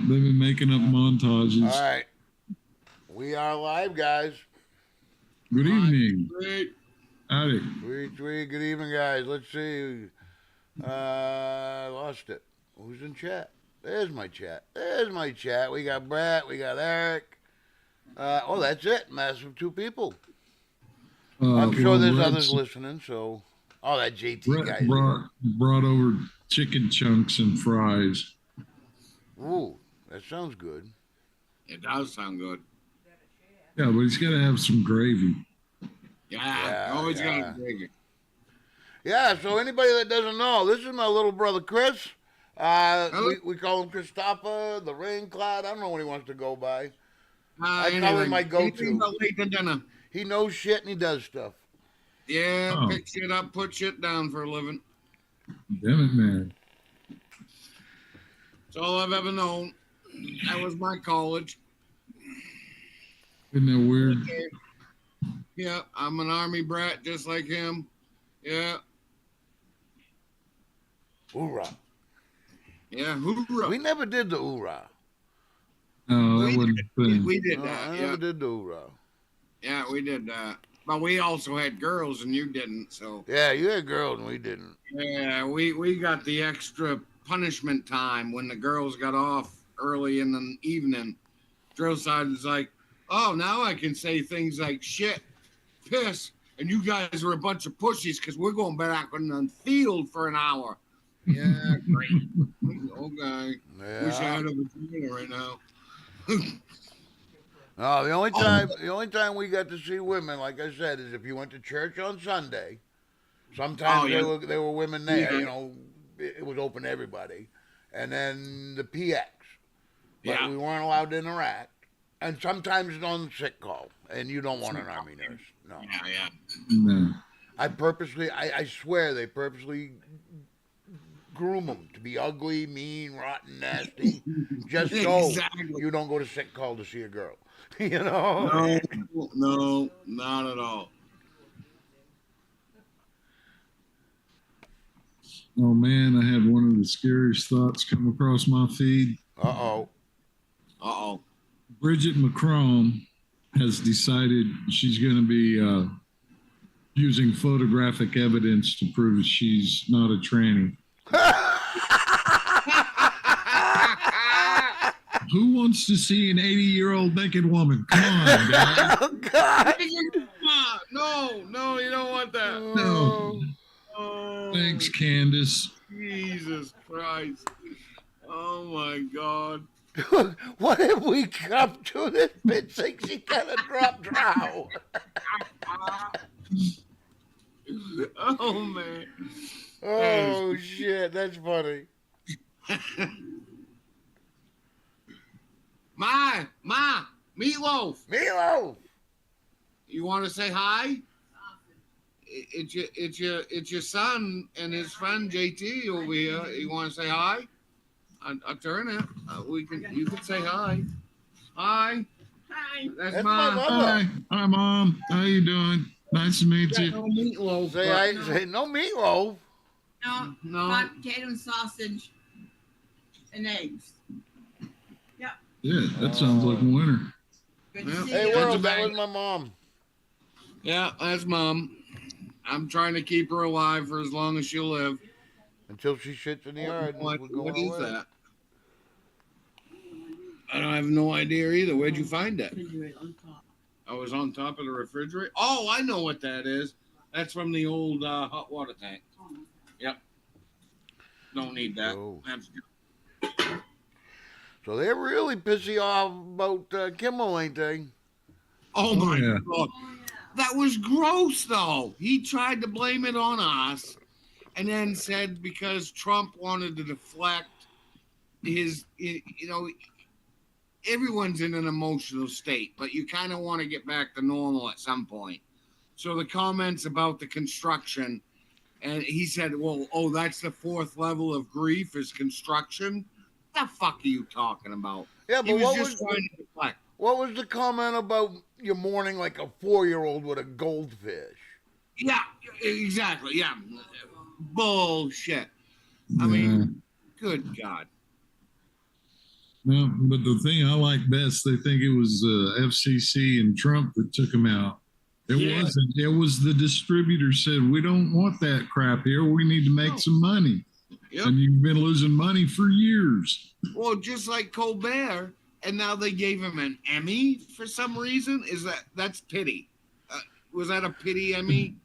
been making up montages. All right. We are live, guys. Good evening. Great. Howdy. Sweet. Good evening, guys. Let's see. Lost it. Who's in chat? There's my chat. We got Brett. We got Eric. That's it. Massive two people. I'm sure there's others listening. So, that JT guy. Brought over chicken chunks and fries. Ooh, that sounds good. It does sound good. Yeah, but he's got to have some gravy. Yeah, always got to gravy. Yeah, so anybody that doesn't know, this is my little brother Chris. We call him Christopher, the rain cloud. I don't know what he wants to go by. I call him my go-to. Late to dinner. He knows shit and he does stuff. Yeah, pick shit up, put shit down for a living. Damn it, man. That's all I've ever known. That was my college. Isn't that weird? Yeah, I'm an army brat just like him. Yeah. Hoorah. Yeah, hoorah. We never did the hoorah. No, that wasn't the thing. We did that. I never did the hoorah. Yeah, we did that. But we also had girls and you didn't, so. Yeah, you had girls and we didn't. Yeah, we got the extra punishment time when the girls got off early in the evening. Drill side is like, oh, now I can say things like shit, piss, and you guys are a bunch of pussies because we're going back on the field for an hour. Yeah, great. Okay. Yeah. Wish I had a vagina right now. No, the only time we got to see women, like I said, is if you went to church on Sunday. Sometimes there were women there. Yeah. You know, it was open to everybody. And then the PX. But we weren't allowed to interact. And sometimes on sick call, and you don't want an army nurse. No. Yeah. No. I swear they purposely groom them to be ugly, mean, rotten, nasty, just so you don't go to sick call to see a girl. You know? No, not at all. Oh, man, I had one of the scariest thoughts come across my feed. Uh-oh. Bridget McCrone has decided she's going to be using photographic evidence to prove she's not a tranny. Who wants to see an 80-year-old naked woman? Come on, guys. Oh, God. No, you don't want that. No. Oh, Thanks, Candace. Jesus Christ. Oh, my God. What have we come to? This bitch thinks she gotta drop drow. Oh, man. Oh, shit. That's funny. Ma, Meatloaf. Meatloaf. You want to say hi? It's your son and his friend JT over here. You want to say hi? I'll turn it. You can say hi. Hi. Hi. That's Mom. my mother. Hi, Mom. How you doing? Nice to meet you. No meatloaf. Say no meatloaf. No. Hot potato and sausage and eggs. Yeah, that sounds like winter. Good to see Hey, you. world, that was my mom. Yeah, that's Mom. I'm trying to keep her alive for as long as she'll live. Until she shits in the yard. What is that? I have no idea either. Where'd you find that? On top. I was on top of the refrigerator. Oh, I know what that is. That's from the old hot water tank. Yep. Don't need that. Oh. That's good. So they're really pissy off about Kimmel, ain't they? Oh my yeah. God. That was gross, though. He tried to blame it on us and then said because Trump wanted to deflect everyone's in an emotional state, but you kind of want to get back to normal at some point. So the comments about the construction, and he said, that's the fourth level of grief is construction. What the fuck are you talking about? Yeah, but trying to deflect. What was the comment about you mourning like a 4-year-old with a goldfish? Yeah, exactly. Yeah. Bullshit. Yeah. I mean, good God. No, but the thing I like best, they think it was FCC and Trump that took them out. It wasn't. It was the distributor said, we don't want that crap here. We need to make some money. Yep. And you've been losing money for years. Well, just like Colbert, and now they gave him an Emmy for some reason. That's pity? Was that a pity Emmy?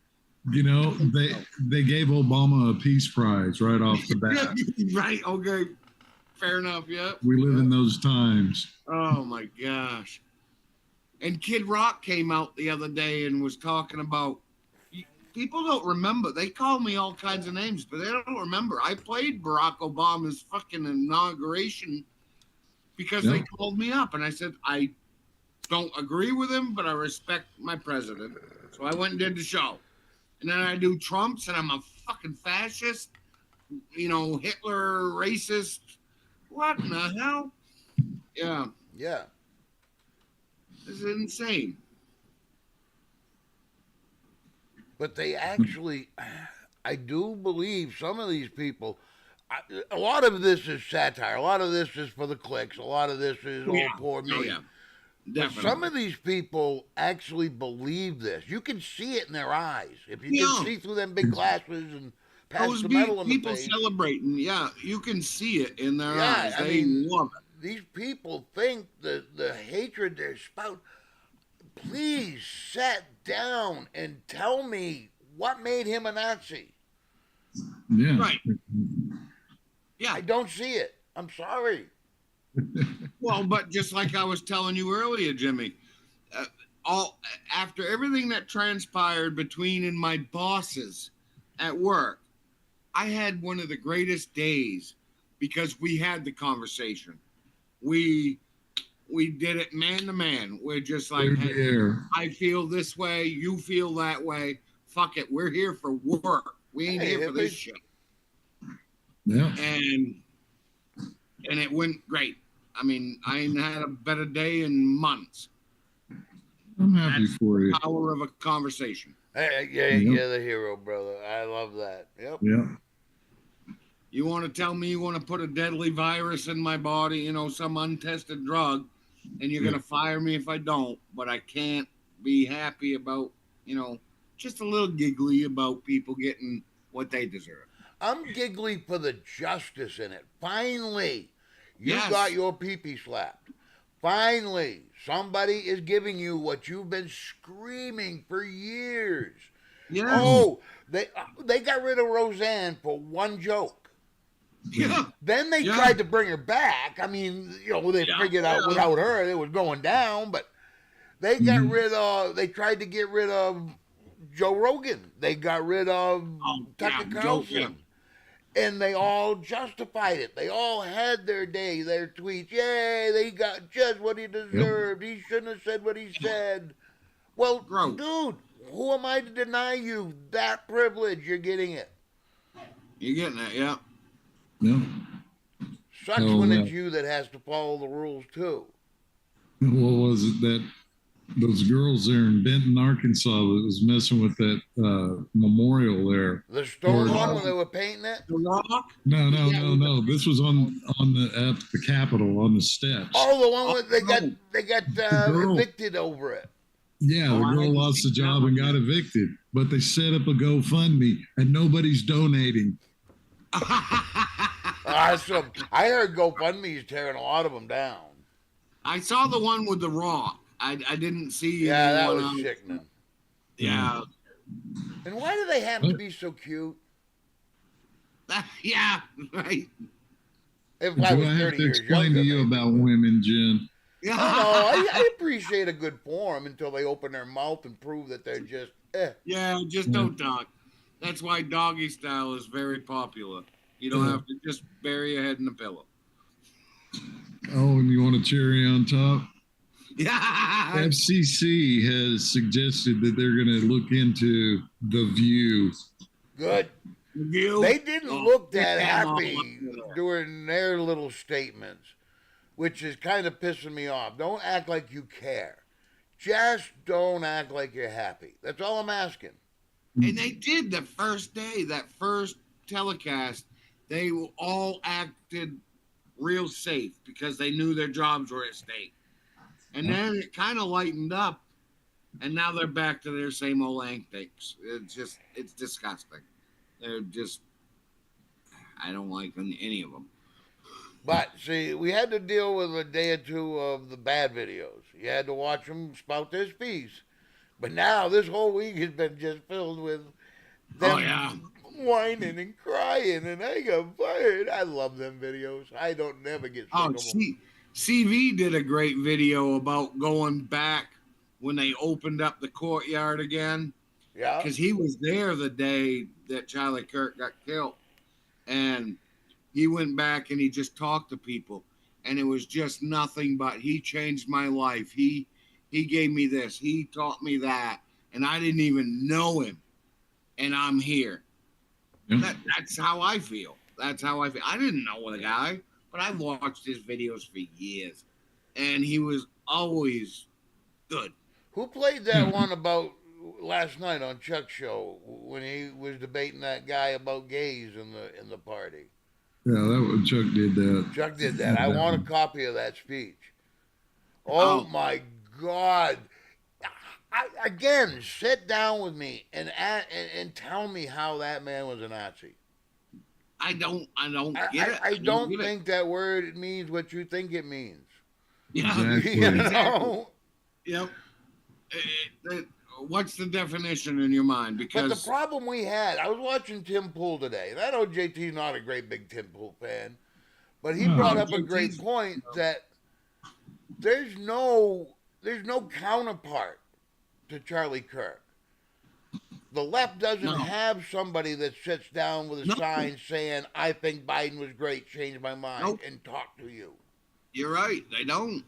You know, they gave Obama a peace prize right off the bat. Right. Okay. Fair enough. Yeah. We live in those times. Oh my gosh. And Kid Rock came out the other day and was talking about, people don't remember. They call me all kinds of names, but they don't remember. I played Barack Obama's fucking inauguration because they called me up. And I said, I don't agree with him, but I respect my president. So I went and did the show. And then I do Trump's, and I'm a fucking fascist, Hitler, racist. What in the hell? Yeah. Yeah. This is insane. But they actually, I do believe some of these people, a lot of this is satire. A lot of this is for the clicks. A lot of this is, poor me. Oh, yeah. Definitely. But some of these people actually believe this. You can see it in their eyes. If you can see through them big glasses and past the metal in the people face. celebrating, you can see it in their eyes. They love it. These people think the hatred they're spouting. Please sit down and tell me what made him a Nazi. Yeah. Right. Yeah. I don't see it. I'm sorry. Well, but just like I was telling you earlier, Jimmy, after everything that transpired between and my bosses at work, I had one of the greatest days because we had the conversation. We did it man to man. We're just like, hey, I feel this way, you feel that way. Fuck it, we're here for work. We ain't here for this shit. Yeah. And it went great. I mean, I ain't had a better day in months. I'm happy for you. Power of a conversation. Hey, you're the hero, brother. I love that. Yep. Yeah. You want to tell me you want to put a deadly virus in my body, some untested drug, and you're going to fire me if I don't, but I can't be happy about, just a little giggly about people getting what they deserve. I'm giggly for the justice in it. Finally, you got your pee-pee slapped. Finally, somebody is giving you what you've been screaming for years. Yeah. Oh, they got rid of Roseanne for one joke. Yeah. Then they tried to bring her back. I mean, they figured out without her it was going down, but they got they tried to get rid of Joe Rogan. They got rid of Tucker Carlson. And they all justified it. They all had their day, their tweets. Yay, they got just what he deserved. He shouldn't have said what he said. Well, dude, who am I to deny you that privilege? You're getting it. You're getting it, yeah. Yeah. Sucks when it's you that has to follow the rules, too. What was it that those girls there in Benton, Arkansas, that was messing with that memorial there? The stone one when they were painting it? The Rock? No. This was on at the Capitol on the steps. Oh, the one where they got evicted over it. Yeah, the girl lost the job and got evicted, but they set up a GoFundMe and nobody's donating. Awesome. I heard GoFundMe is tearing a lot of them down. I saw the one with the Rock. I didn't see. Yeah, that was sickening. Yeah. And why do they have to be so cute? Yeah, right. If I was 30 have to explain to you about women, Jen? Yeah. I appreciate a good forum until they open their mouth and prove that they're just Yeah, just don't talk. That's why doggy style is very popular. You don't have to just bury your head in a pillow. Oh, and you want a cherry on top? Yeah. FCC has suggested that they're going to look into The View. Good. The View? They didn't look that happy during their little statements, which is kind of pissing me off. Don't act like you care. Just don't act like you're happy. That's all I'm asking. And they did the first day, that first telecast. They all acted real safe because they knew their jobs were at stake. And then it kind of lightened up, and now they're back to their same old antics. It's disgusting. They're just, I don't like any of them. But see, we had to deal with a day or two of the bad videos. You had to watch them spout their piece. But now this whole week has been just filled with them whining and crying, and I got fired. I love them videos. I don't never get sick of them. CV did a great video about going back when they opened up the courtyard again. Yeah. Because he was there the day that Charlie Kirk got killed. And he went back and he just talked to people. And it was just nothing but he changed my life. He gave me this. He taught me that. And I didn't even know him. And I'm here. Yep. That's how I feel. That's how I feel. I didn't know the guy, but I've watched his videos for years. And he was always good. Who played that one about last night on Chuck's show when he was debating that guy about gays in the party? Yeah, that was Chuck did that. Chuck did that. I want a copy of that speech. Oh my God. Again, sit down with me and tell me how that man was a Nazi. I don't get it. I don't think that word means what you think it means. Yeah, exactly. You know? Yep. What's the definition in your mind? Because But the problem we had, I was watching Tim Pool today, and I know JT's not a great big Tim Pool fan, but he brought up a great point that there's no counterpart to Charlie Kirk. The left doesn't have somebody that sits down with a sign saying, I think Biden was great, change my mind, and talk to you. You're right. They don't.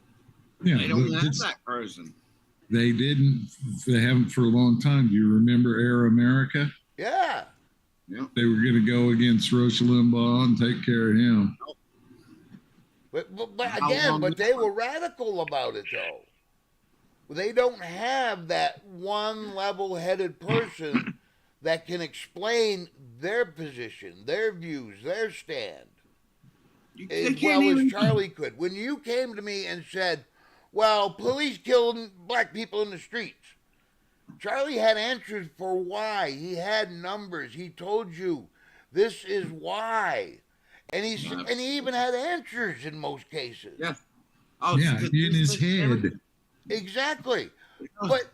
Yeah, They don't have that person. They didn't. They haven't for a long time. Do you remember Air America? Yeah. Yep. They were going to go against Rush Limbaugh and take care of him. But again, they were radical about it, though. They don't have that one level-headed person that can explain their position, their views, their stand, as well as Charlie could. When you came to me and said, well, police killed black people in the streets, Charlie had answers for why. He had numbers. He told you, this is why. And he even had answers in most cases. Yeah. In his head. Exactly. But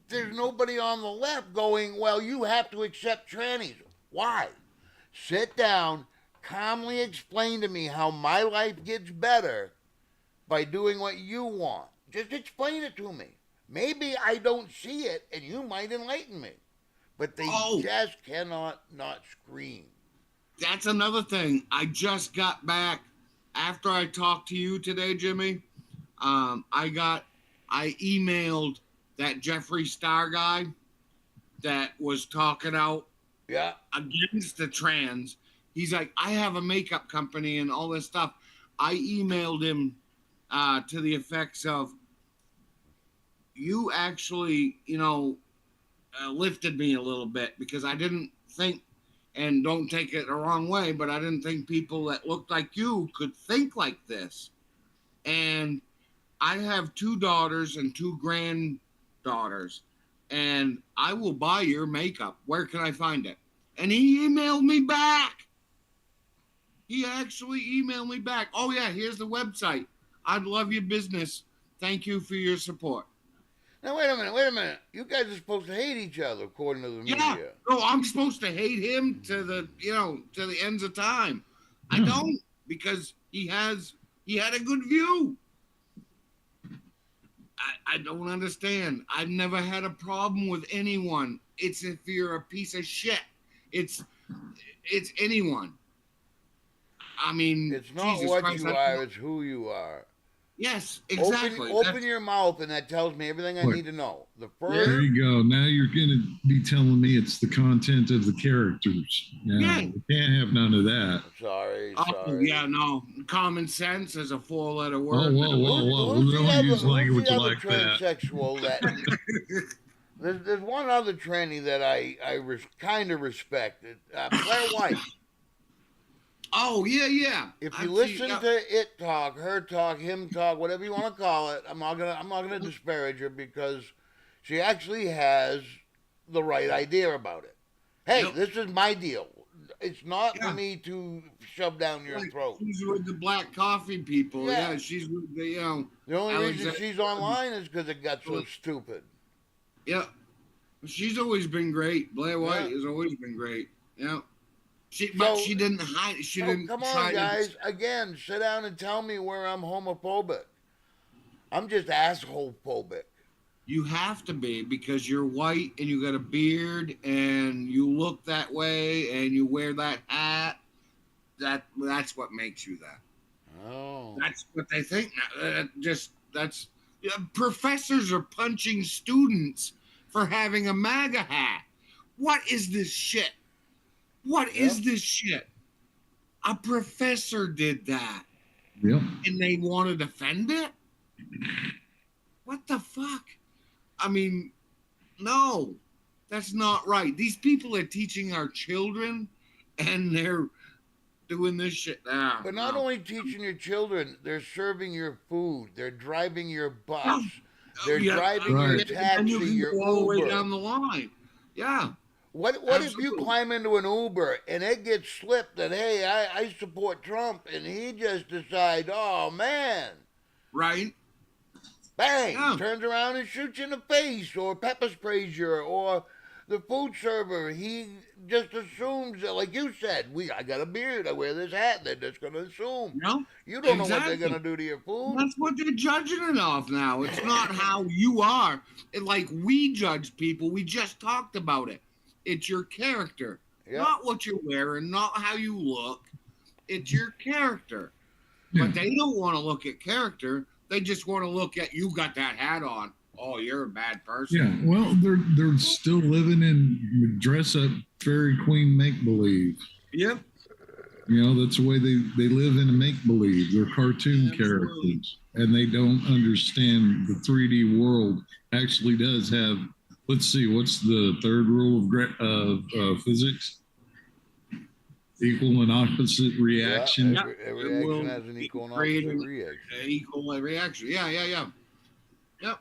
there's nobody on the left going, well, you have to accept trannies. Why? Sit down, calmly explain to me how my life gets better by doing what you want. Just explain it to me. Maybe I don't see it, and you might enlighten me. But they just cannot not scream. That's another thing. I just got back after I talked to you today, Jimmy. I emailed that Jeffree Star guy that was talking out against the trans. He's like, I have a makeup company and all this stuff. I emailed him to the effects of, you actually, lifted me a little bit because I didn't think, and don't take it the wrong way, but I didn't think people that looked like you could think like this. And I have 2 daughters and 2 granddaughters, and I will buy your makeup. Where can I find it? And he emailed me back. He actually emailed me back. Oh, yeah, here's the website. I'd love your business. Thank you for your support. Now, wait a minute. You guys are supposed to hate each other, according to the media. No, I'm supposed to hate him to the ends of time. I don't, because he had a good view. I don't understand. I've never had a problem with anyone. It's if you're a piece of shit. It's anyone. I mean, it's not Jesus what Christ, you are, it's who you are. Yes, exactly. Open your mouth, and that tells me everything I need to know. There you go. Now you're going to be telling me it's the content of the characters. You can't have none of that. Sorry. Yeah, no. Common sense is a 4-letter word. Whoa. Don't use language like that. Transsexual there's one other tranny that I kind of respect. Claire White. Oh yeah. If you I've listen seen- to it talk, her talk, him talk, whatever you want to call it, I'm not gonna disparage her because she actually has the right idea about it. Hey, Yep. this is my deal. It's not for Yeah. me to shove down your Like, throat. she's with the black coffee people. Yeah. Yeah, she's with the The only reason Alexander- she's online is because it got so stupid. Yeah, she's always been great. Blair White Yeah. has always been great. Yeah, So- but she didn't hide. She So didn't come try on, to. guys. Again, sit down and tell me where I'm homophobic. I'm just asshole phobic. You have to be because you're white and you got a beard and you look that way and you wear that hat. That's what makes you that. Oh. That's what they think now. Yeah, professors are punching students for having a MAGA hat. What is this shit? What is this shit? A professor did that. Yep. And they want to defend it? What the fuck? I mean, no, that's not right. These people are teaching our children and they're doing this shit now. But not only teaching your children, they're serving your food. They're driving your bus. Oh, They're yeah, driving your right. and taxi, you can your go all the way Uber. down the line. Yeah. What if you Absolutely. climb into an Uber and it gets slipped that, hey, I support Trump, and he just decides, oh, man, Right. bang, Yeah. turns around and shoots you in the face or pepper sprays you, or the food server, he just assumes that, like you said, I got a beard, I wear this hat, they're just going to assume. No. You don't know what Exactly. they're going to do to your food. That's what they're judging it off now. It's not how you are. Like we judge people. We just talked about it. It's your character, Yeah. not what you're wearing, not how you look. It's your character. Yeah. But they don't want to look at character. They just want to look at you got that hat on. Oh, you're a bad person. Yeah. Well, they're still living in dress up fairy queen make believe. Yep. You know, that's the way they live in a make believe. They're cartoon Absolutely. characters, and they don't understand the 3D world actually does have. Let's see, what's the third rule of physics? Equal and opposite reaction. Yeah, every It will action has an equal and create opposite an reaction. Equal reaction. Yeah. Yep.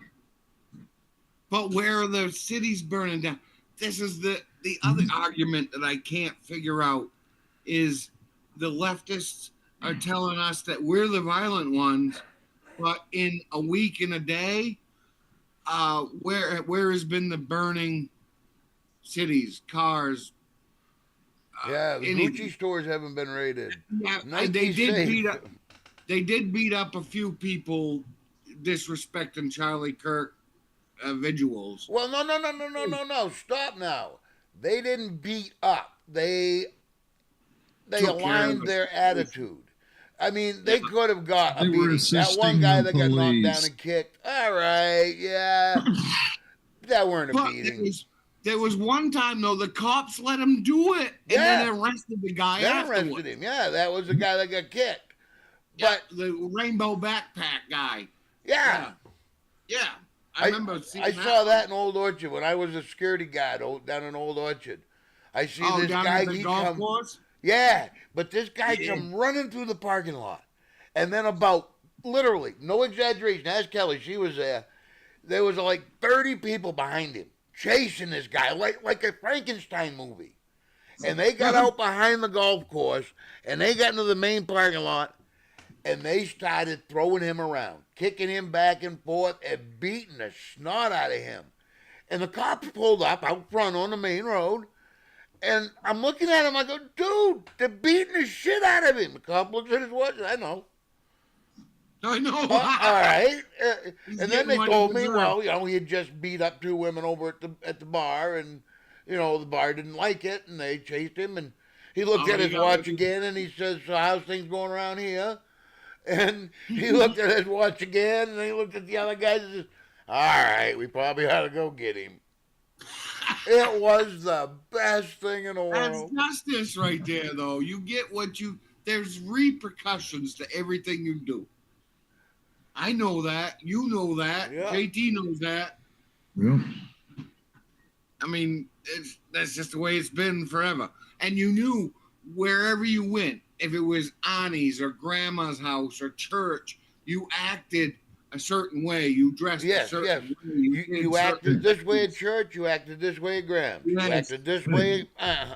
But where are the cities burning down? This is the other argument that I can't figure out is the leftists are telling us that we're the violent ones, but in a week and a day, where has been the burning cities, cars? Yeah, the anything. Gucci stores haven't been raided. Yeah, Nike they did safe. beat up. They did beat up a few people disrespecting Charlie Kirk vigils. Well, no. Stop now. They didn't beat up. They Took care of aligned the their situation. attitude. I mean, they could have got a They were beating. That one assisting guy the that got knocked down police. and kicked. All right, yeah. That weren't a But beating. there was one time though the cops let him do it and Yeah. then arrested the guy They afterwards. arrested him. Yeah, that was the guy that got kicked. Yeah, But the rainbow backpack guy. yeah. Yeah. I remember seeing I saw that in Old Orchard when I was a security guard down in Old Orchard. I see Oh, this down guy. at the He golf come, course? yeah, but this guy Yeah. come running through the parking lot, and then about literally, no exaggeration. Ask Kelly, she was there. There was like 30 people behind him chasing this guy like a Frankenstein movie, and they got out behind the golf course and they got into the main parking lot. And they started throwing him around, kicking him back and forth, and beating the snot out of him. And the cops pulled up out front on the main road. And I'm looking at him, I go, dude, they're beating the shit out of him. The cop looks at his watch, I know. I know. All right. He's And then getting they what told he me, deserved. well, you know, he had just beat up 2 women over at the bar. And, you know, the bar didn't like it. And they chased him. And he looked Oh, at he his got watch lucky. again. And he says, so how's things going around here? And he looked at his watch again, and he looked at the other guys and said, all right, we probably ought to go get him. It was the best thing in the That's world. justice right there, though. You get what you. There's repercussions to everything you do. I know that. You know that. Yeah. JT knows that. Well, I mean, that's just the way it's been forever. And you knew wherever you went, if it was Annie's or Grandma's house or church, you acted a certain way. You dressed a Yes, certain yes. way. did You certain acted this way at things. church. You acted this way at Graham's. You Yes. acted this way. And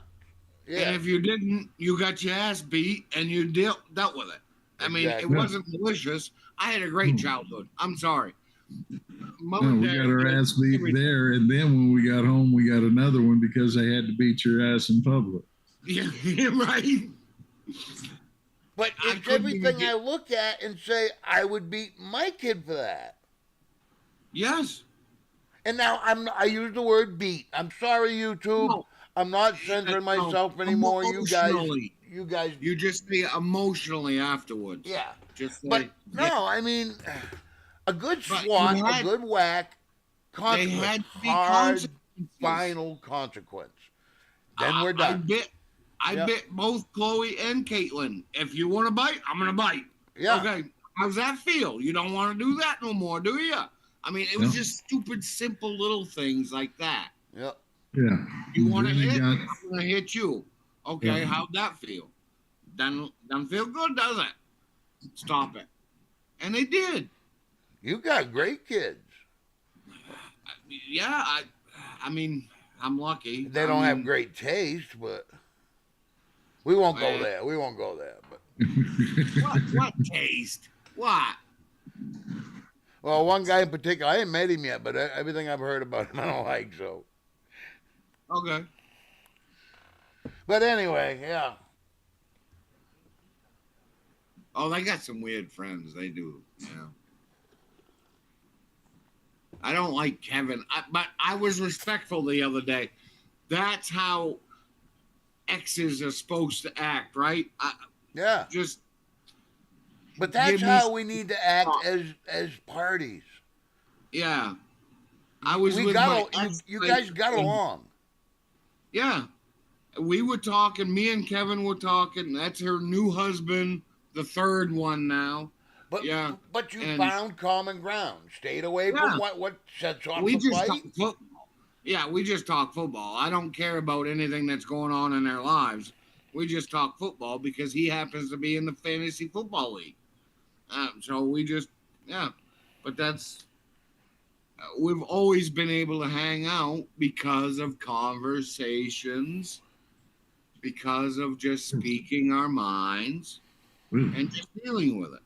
Yeah, if you didn't, you got your ass beat and you dealt with it. I mean, it Exactly. wasn't malicious. I had a great childhood. I'm sorry. Mom No, and we Dad got our did ass beat everything. there, and then when we got home, we got another one because they had to beat your ass in public. Yeah, right. but I it's couldn't even everything get- I look at and say I would beat my kid for that. Yes. And now I use the word beat. I'm sorry, YouTube. No. I'm not censoring No, myself anymore. emotionally. You guys. You just say emotionally afterwards. Yeah. Just say, But no, I mean, a good But swat, you had- a good whack, they had consequence, to be hard, consequences. final consequence. Then we're done. I Yep. bit both Chloe and Caitlin. If you want to bite, I'm gonna bite. Yeah. Okay. How's that feel? You don't want to do that no more, do you? I mean, it was Yeah. just stupid, simple little things like that. Yep. Yeah. You want to Then it hit? got- I'm gonna hit you. Okay. Yeah. How'd that feel? Doesn't feel good, does it? Stop it. And they did. You got great kids. Yeah. I mean, I'm lucky. They I don't have mean, great taste, but we won't go Well- there. We won't go there. But What taste? What? well, one guy in particular, I ain't met him yet, but everything I've heard about him, I don't like. So, Okay. but anyway, yeah. Oh, they got some weird friends. They do. You know. I don't like Kevin, but I was respectful the other day. That's how exes are supposed to act, right? Yeah. Just But that's Give me how some we need to act thought. as parties. yeah. I was We with got my you ex, guys got and- along. Yeah, we were talking. Me and Kevin were talking. That's her new husband, the third one now. But Yeah, but you and- found common ground. Stayed away Yeah. from what sets off We the just fight. talk football. Yeah, we just talk football. I don't care about anything that's going on in their lives. We just talk football because he happens to be in the fantasy football league. So we just, yeah. But that's, we've always been able to hang out because of conversations, because of just speaking our minds and just dealing with it.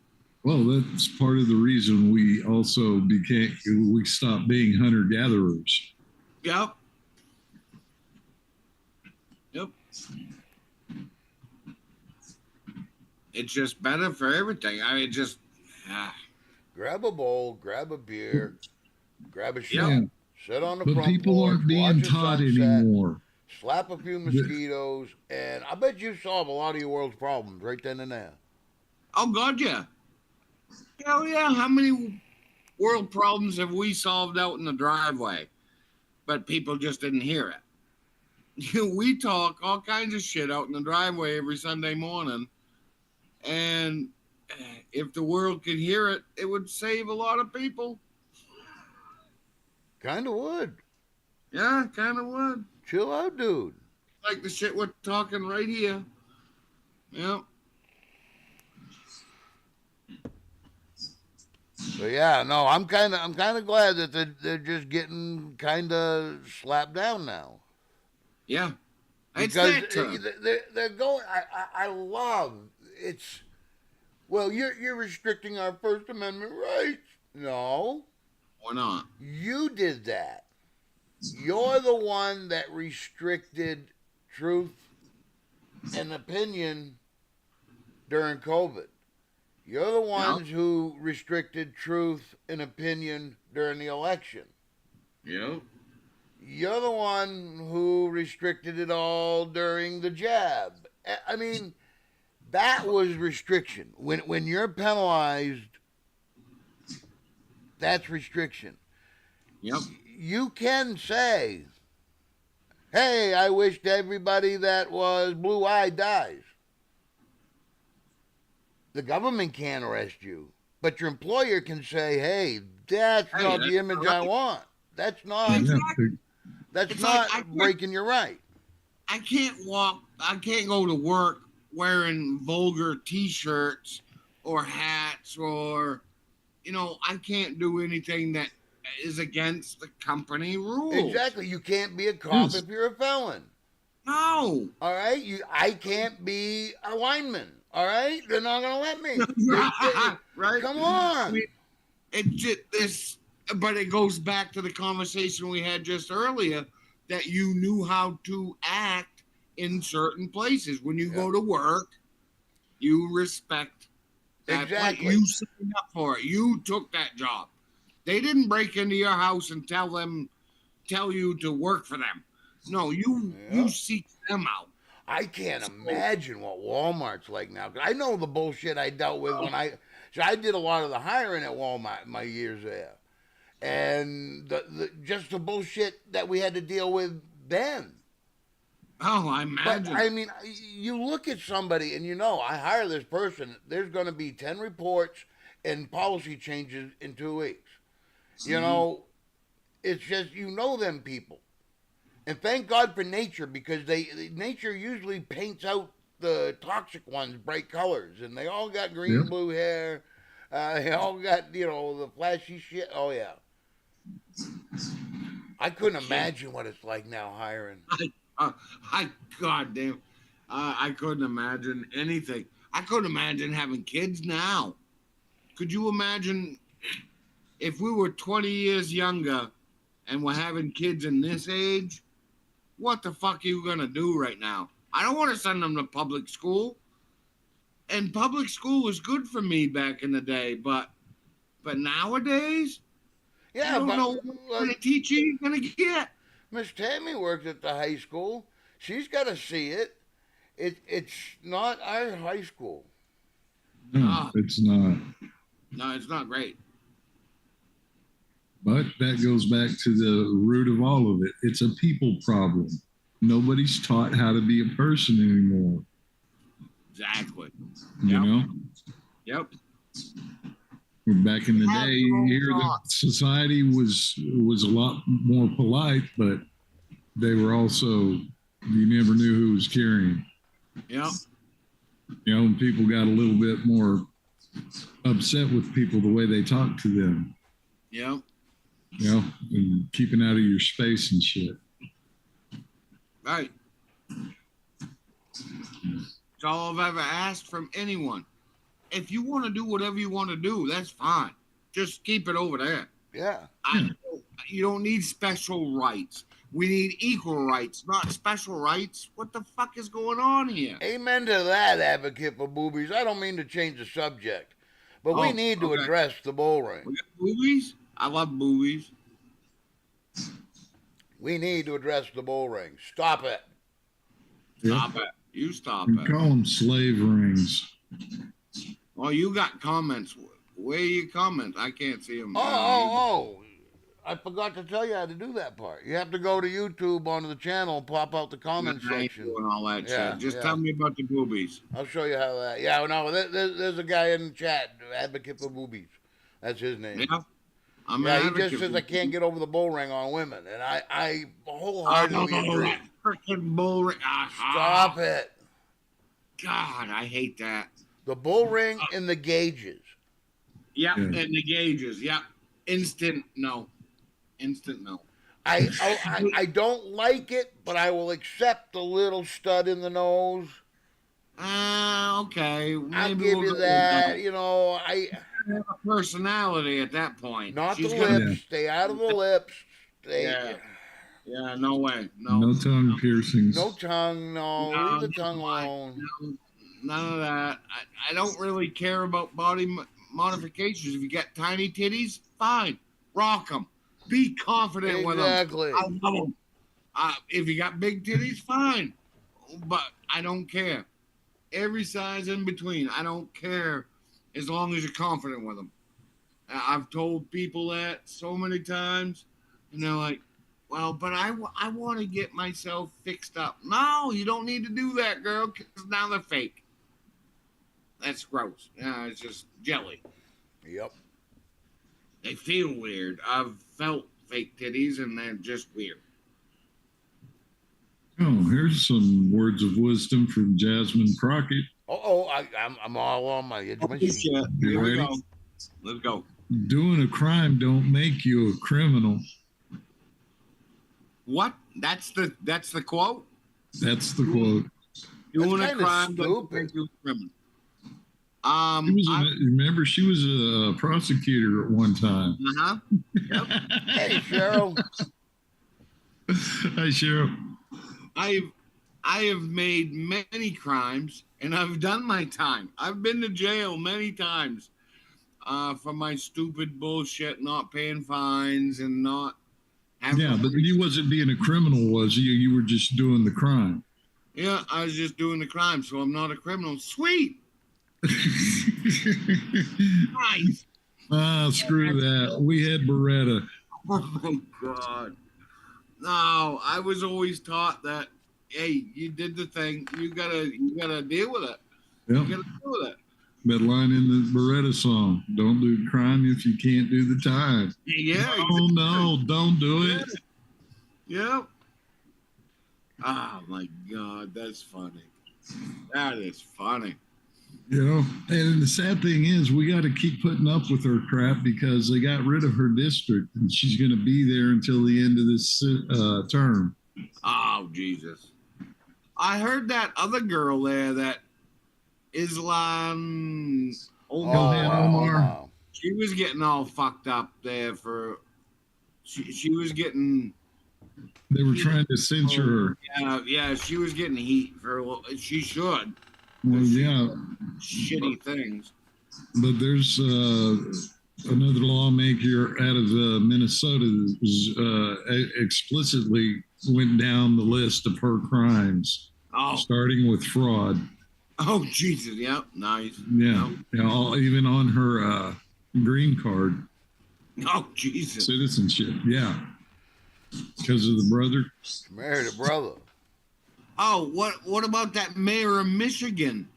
Well, that's part of the reason we also we stopped being hunter gatherers. Yep. Yep. It's just better for everything. I mean, just, Grab a bowl, grab a beer, grab a shot, Yeah. sit on the But front people porch, aren't being watch the taught sunset, anymore. slap a few mosquitoes, and I bet you solve a lot of your world's problems right then and there. oh, God, yeah. Hell yeah. How many world problems have we solved out in the driveway? But people just didn't hear it. We talk all kinds of shit out in the driveway every Sunday morning. And if the world could hear it, it would save a lot of people. Kind of would. Yeah, kind of would. Chill out, dude. Like the shit we're talking right here. Yep. So yeah, no, I'm kind of glad that they're just getting kind of slapped down now. Yeah. It's Because that term. they're going. I love it's. Well, you're restricting our First Amendment rights. No, Or not. you did that. You're the one that restricted truth and opinion during COVID. You're the ones who restricted truth and opinion during the election. Yep. You're the one who restricted it all during the jab. I mean, that was restriction. When you're penalized, that's restriction. Yep. You can say, hey, I wished everybody that was blue-eyed dies. The government can't arrest you, but your employer can say, hey, that's Hey, not that's the image not I right. want. That's not Exactly. that's It's not like, I can't- breaking your right. I can't go to work wearing vulgar T-shirts or hats, or I can't do anything that is against the company rules. Exactly. You can't be a cop Yes. if you're a felon. No. All right. I can't be a lineman. All right. They're not gonna let me. Right? Come I on. mean, it just this, but it goes back to the conversation we had just earlier, that you knew how to act in certain places. When you go to work, you respect that place. Exactly. You signed up for it. You took that job. They didn't break into your house and tell you to work for them. No, you seek them out. I can't imagine what Walmart's like now. 'Cause I know the bullshit I dealt with when I did a lot of the hiring at Walmart my years there, and just the bullshit that we had to deal with then. Oh, I But imagine. I mean, you look at somebody and I hire this person. There's going to be 10 reports and policy changes in 2 weeks. It's just them people. And thank God for nature, because nature usually paints out the toxic ones bright colors, and they all got green, blue hair. They all got the flashy shit. Oh yeah, I couldn't imagine what it's like now hiring. Goddamn, I couldn't imagine anything. I couldn't imagine having kids now. Could you imagine if we were 20 years younger and we're having kids in this age? What the fuck are you gonna do right now? I don't want to send them to public school. And public school was good for me back in the day, but nowadays, you Yeah, don't but know what kind of teacher you're gonna get. Miss Tammy worked at the high school. She's got to see it. It's not our high school. No, it's not. No, it's not great. But that goes back to the root of all of it. It's a people problem. Nobody's taught how to be a person anymore. Exactly. You know? Yep. Back in the day, here the society was a lot more polite, but they were also, you never knew who was carrying. Yep. And people got a little bit more upset with people the way they talked to them. Yep. And keeping out of your space and shit. Right. It's all I've ever asked from anyone. If you want to do whatever you want to do, that's fine. Just keep it over there. Yeah. You don't need special rights. We need equal rights, not special rights. What the fuck is going on here? Amen to that, advocate for boobies. I don't mean to change the subject, but we need to address the bull ring. We got boobies? I love boobies. We need to address the bull ring. Stop it. Stop it. You stop We it. call them slave rings. Oh, you got comments. Where are your comments? I can't see them. I forgot to tell you how to do that part. You have to go to YouTube onto the channel and pop out the comment section. And all that Yeah, shit. Just yeah. tell me about the boobies. I'll show you how that. Yeah, no, there's a guy in the chat, advocate for boobies. That's his name. Yeah. He just says I can't get over the bull ring on women, and I wholeheartedly agree. That freaking bull ring. Stop it. God, I hate that. The bull ring and the gauges. Yep, and the gauges. Yep. Instant no. I don't like it, but I will accept the little stud in the nose. Okay. Maybe I'll give you that. I have a personality at that point. Not She's the gonna- lips. Stay out of the lips. Yeah, no way. No tongue piercings. No tongue. No. Leave the tongue alone. No, none of that. I don't really care about body modifications. If you got tiny titties, fine. Rock them. Be confident with them. Exactly. I love them. If you got big titties, fine. But I don't care. Every size in between. I don't care as long as you're confident with them. I've told people that so many times, and they're like, well, but I want to get myself fixed up. No, you don't need to do that, girl, because now they're fake. That's gross. It's just jelly. Yep. They feel weird. I've felt fake titties, and they're just weird. Oh, here's some words of wisdom from Jasmine Crockett. I'm all on my edge of my Oh, seat. shit. You Here we ready? go. Let's go. Doing a crime don't make you a criminal. What? That's the quote? That's the quote. Doing a kinda crime doesn't stupid. make you a criminal. Remember, she was a prosecutor at one time. Uh-huh. Yep. Hey, Cheryl. Hi, Cheryl. I have made many crimes and I've done my time. I've been to jail many times for my stupid bullshit, not paying fines and not having. Yeah, but you wasn't being a criminal, was you? You were just doing the crime. Yeah, I was just doing the crime, so I'm not a criminal. Sweet. Nice. Screw that. We had Beretta. Oh my god. No, I was always taught that. Hey, you did the thing. You gotta deal with it. Yep. You gotta deal with it. That line in the Beretta song: "Don't do crime if you can't do the time." Yeah. Oh no, don't do it. Yeah. Oh my god, that's funny. That is funny. You know, and the sad thing is, we got to keep putting up with her crap because they got rid of her district, and she's going to be there until the end of this term. Oh Jesus! I heard that other girl there, that Islam. Go ahead, Omar. Wow. She was getting all fucked up there for. She was getting. They were trying to censure her. Yeah, she was getting heat for. She should. Well, yeah, Shitty things. but there's another lawmaker out of Minnesota that was, explicitly went down the list of her crimes, starting with fraud. Oh Jesus! Yep, nice. Yeah, even on her green card. Oh Jesus! Citizenship. Yeah, because of the brother. Married a brother. Oh, what about that mayor of Michigan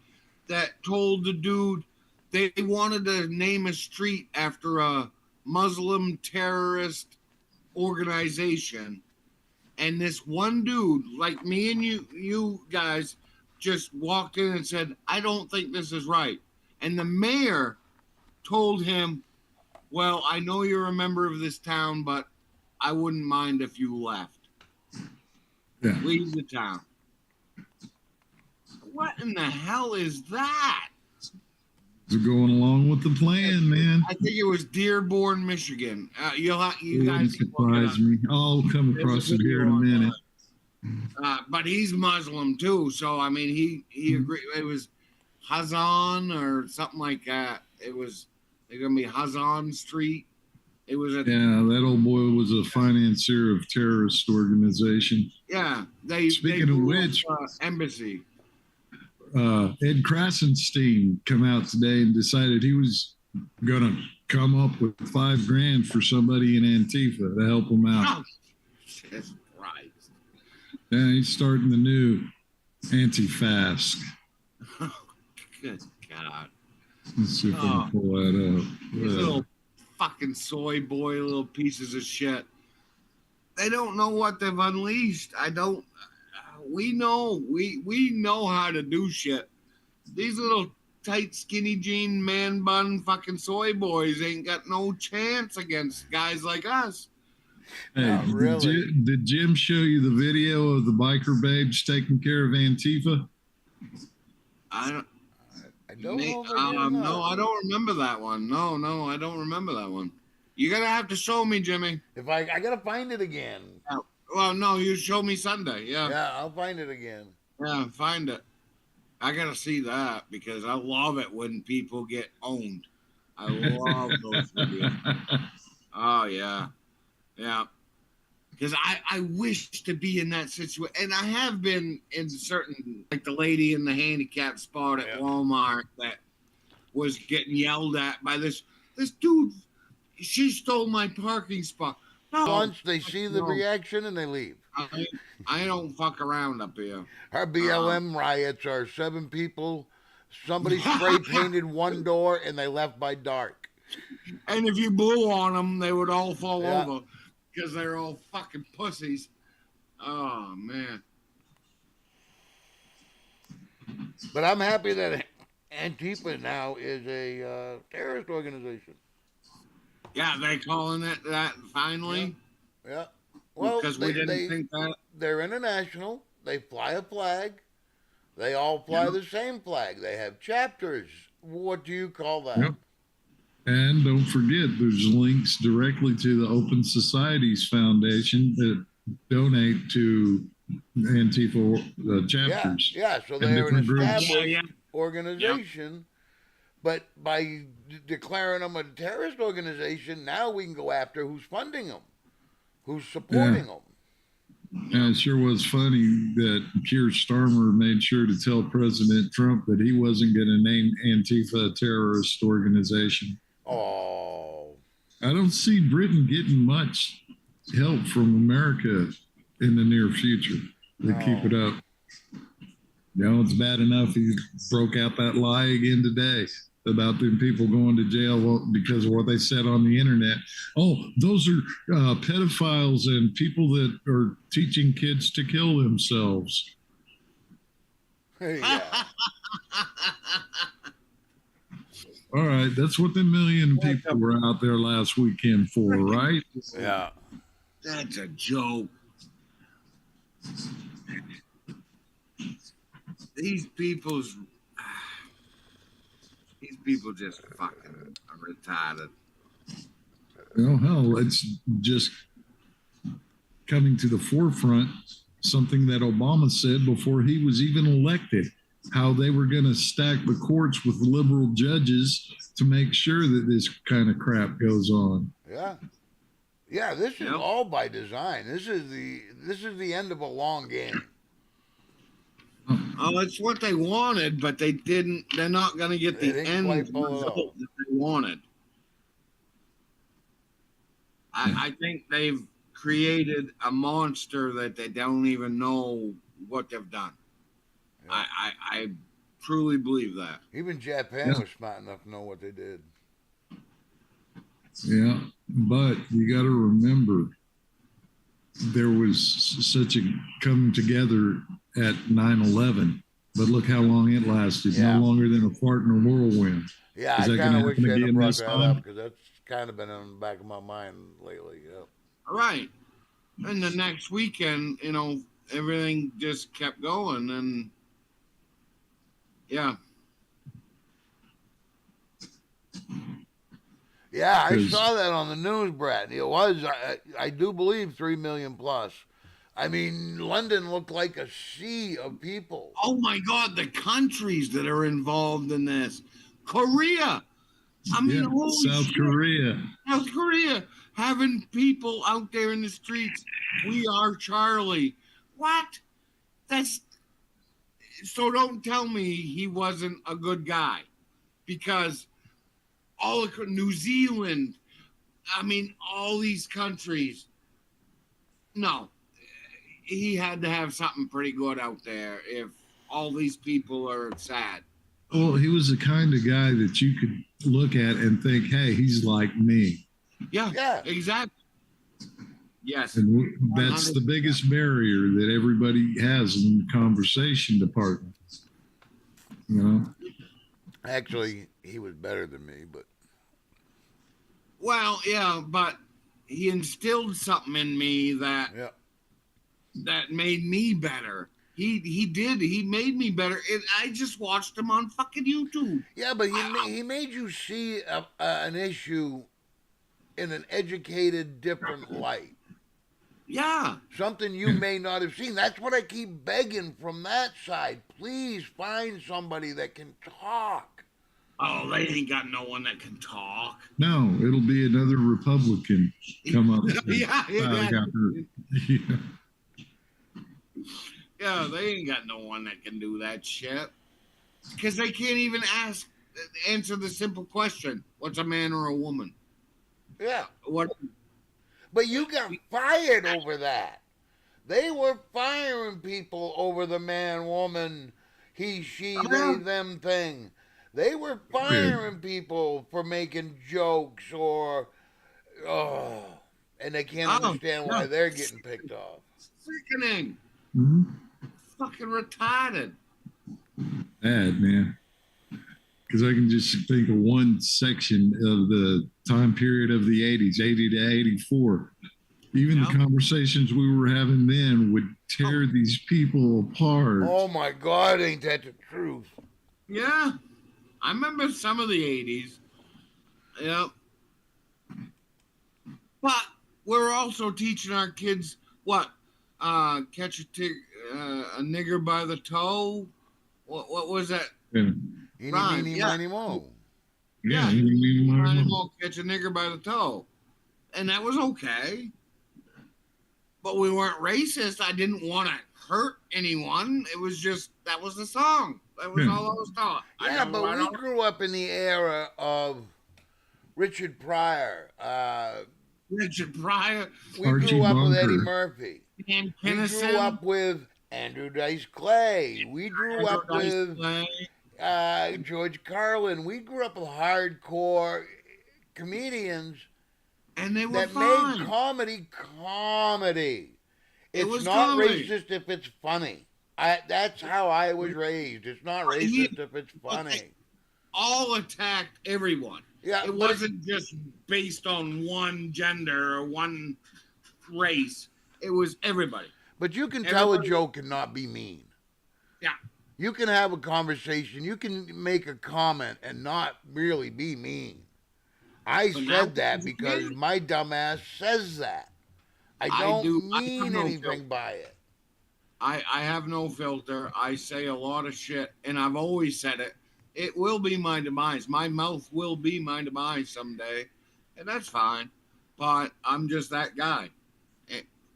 that told the dude they wanted to name a street after a Muslim terrorist organization, and this one dude, like me and you guys, just walked in and said, "I don't think this is right," and the mayor told him, "Well, I know you're a member of this town, but I wouldn't mind if you left. Yeah. Leave the town." What in the hell is that? They're going along with the plan, man. I think it was Dearborn, Michigan. You It guys wouldn't can look it surprise up. me. I'll come across it here in a minute. But he's Muslim too, so I mean, he agreed. It was Hazan or something like that. They're gonna be Hazan Street. It was a Yeah, that old boy was a financier of terrorist organization. yeah. Speaking they of blew up, which, embassy. Ed Krasenstein come out today and decided he was going to come up with $5,000 for somebody in Antifa to help him out. Oh, Jesus Christ! Yeah, he's starting the new anti-fast. Good God! Let's see if I can pull that up. These little fucking soy boy little pieces of shit. They don't know what they've unleashed. We know how to do shit. These little tight skinny jean man bun fucking soy boys ain't got no chance against guys like us. Hey, Not really. did Jim show you the video of the biker babes taking care of Antifa? I don't know if I did or no, not. I don't remember that one. No, I don't remember that one. You're gonna have to show me, Jimmy. If I gotta find it again. Well, no, you show me Sunday. Yeah, I'll find it again. Yeah, find it. I gotta see that because I love it when people get owned. I love those videos. Oh yeah, yeah. Because I wish to be in that situation, and I have been in certain, like the lady in the handicap spot at Walmart that was getting yelled at by this dude. She stole my parking spot. No, Once they see the reaction and they leave. I don't fuck around up here. Our BLM riots are 7 people. Somebody spray painted one door and they left by dark. And if you blew on them, they would all fall over because they're all fucking pussies. Oh man. But I'm happy that Antifa now is a terrorist organization. Yeah, they calling it that Yeah, finally yeah. Well, because we didn't think that. they're international. They fly a flag. They all Yeah. fly the same flag. They have chapters. What do you call that? Yep. And don't forget, there's links directly to the Open Societies Foundation that donate to Antifa Yeah, chapters yeah. So and they're an different groups. Yeah, yeah. established organization. But by declaring them a terrorist organization, now we can go after who's funding them, who's supporting them. And it sure was funny that Keir Starmer made sure to tell President Trump that he wasn't going to name Antifa a terrorist organization. Oh. I don't see Britain getting much help from America in the near future to keep it up. You know, it's bad enough he broke out that lie again today about them people going to jail because of what they said on the internet. Oh, those are pedophiles and people that are teaching kids to kill themselves. Yeah. All right, that's what the million people were out there last weekend for, right? Yeah. That's a joke. These people just fucking are retarded. Well, hell, it's just coming to the forefront, something that Obama said before he was even elected, how they were going to stack the courts with liberal judges to make sure that this kind of crap goes on. Yeah. Yeah, this is all by design. This is the end of a long game. Oh, it's what they wanted, but they didn't. They're not going to get the end result that they wanted. I think they've created a monster that they don't even know what they've done. Yeah. I truly believe that. Even Japan was smart enough to know what they did. Yeah, but you got to remember, there was such a coming together at 9/11, but look how long it lasted. No longer than a fart in a whirlwind. Yeah, I kind of wish I had brought that up because that's kind of been in the back of my mind lately. Yeah. All right. And the next weekend, you know, everything just kept going, and yeah. Yeah, I saw that on the news, Brad. It was, I do believe, 3 million plus. I mean, London looked like a sea of people. Oh my God, the countries that are involved in this. Korea. I mean, South Korea. South Korea having people out there in the streets. We are Charlie. What? So don't tell me he wasn't a good guy, because all of New Zealand, I mean, all these countries. No, he had to have something pretty good out there if all these people are sad. Well, he was the kind of guy that you could look at and think, hey, he's like me. Yeah, exactly. Yes. And that's 100%. The biggest barrier that everybody has in the conversation department. You know? Actually, he was better than me, but. Well, yeah, but he instilled something in me that made me better. He did. He made me better. And I just watched him on fucking YouTube. Yeah, but he made you see an issue in an educated, different light. Yeah. Something you may not have seen. That's what I keep begging from that side. Please find somebody that can talk. Oh, they ain't got no one that can talk. No, it'll be another Republican come up. Yeah, they ain't got no one that can do that shit. Because they can't even answer the simple question: what's a man or a woman? Yeah. What? But you got fired over that. They were firing people over the man, woman, he, she, they, them thing. They were firing people for making jokes and they can't understand why they're getting picked off. Sickening. Mm-hmm. Fucking retarded. Bad, man. Because I can just think of one section of the time period of the 80s, 80 to 84. Even the conversations we were having then would tear these people apart. Oh my God, ain't that the truth? Yeah. I remember some of the 80s. Yeah. But we're also teaching our kids what? Catch a nigger by the toe? What was that? Yeah. Eeny, Rhyme, meeny, yeah. miny, mo. Yeah. Yeah. Catch a nigger by the toe. And that was okay. But we weren't racist. I didn't want to hurt anyone. It was just, that was the song. That was all I was taught. Yeah, but we grew up in the era of Richard Pryor. Richard Pryor. We Archie grew up with Bunker. Eddie Murphy. Dan We Kinnison. grew up with Andrew Dice Clay. We grew up with George Carlin. We grew up with hardcore comedians And they were that fine. made comedy. It It's was not comedy. racist if it's funny. That's how I was raised. It's not racist if it's funny. All attacked everyone. Yeah, It wasn't just based on one gender or one race. It was everybody. But you can tell a joke and not be mean. Yeah. You can have a conversation. You can make a comment and not really be mean. I said that because my dumbass says that. I don't mean anything by it. I have no filter. I say a lot of shit, and I've always said it. It will be my demise. My mouth will be my demise someday, and that's fine. But I'm just that guy.